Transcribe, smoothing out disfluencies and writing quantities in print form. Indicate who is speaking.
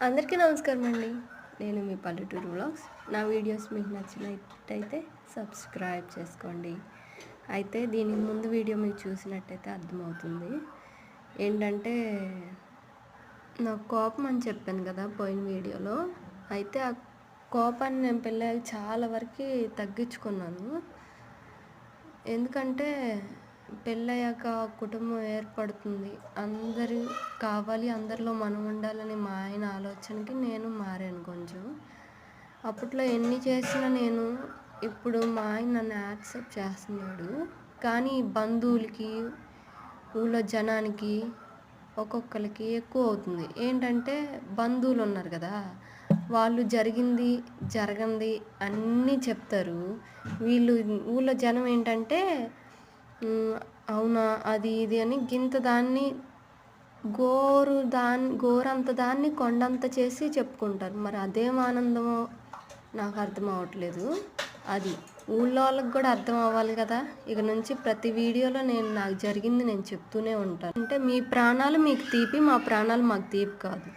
Speaker 1: అందరికీ నమస్కారం అండి. నేను మీ పల్లెటూరు వ్లాగ్స్. నా వీడియోస్ మీకు నచ్చినట్టయితే సబ్స్క్రైబ్ చేసుకోండి. అయితే దీనికి ముందు వీడియో మీరు చూసినట్టయితే అర్థమవుతుంది. ఏంటంటే నాకు కోపం అని చెప్పాను కదా పోయిన వీడియోలో. అయితే ఆ కోపాన్ని నేను పెళ్ళాక చాలా వరకు తగ్గించుకున్నాను. ఎందుకంటే పెళ్ళయ్యాక కుటుంబం ఏర్పడుతుంది, అందరూ కావాలి, అందరిలో మనం ఉండాలని మా ఆయన ఆలోచనకి నేను మారాను కొంచెం. అప్పట్లో ఎన్ని చేసినా నేను ఇప్పుడు మా ఆయన నన్ను యాక్సెప్ట్ చేస్తున్నాడు. కానీ బంధువులకి, ఊళ్ళో జనానికి ఒక్కొక్కరికి ఎక్కువ అవుతుంది. ఏంటంటే బంధువులు ఉన్నారు కదా, వాళ్ళు జరిగింది జరగంది అన్నీ చెప్తారు. వీళ్ళు ఊళ్ళో జనం ఏంటంటే అవునా అది ఇది అని గింత దాన్ని గోరంత దాన్ని కొండంత చేసి చెప్పుకుంటారు. మరి అదేం ఆనందమో నాకు అర్థం అవ్వట్లేదు. అది ఊళ్ళో వాళ్ళకి కూడా అర్థం అవ్వాలి కదా. ఇక నుంచి ప్రతి వీడియోలో నాకు జరిగింది నేను చెప్తూనే ఉంటాను. అంటే మీ ప్రాణాలు మీకు తీపి, మా ప్రాణాలు మాకు తీపి కాదు.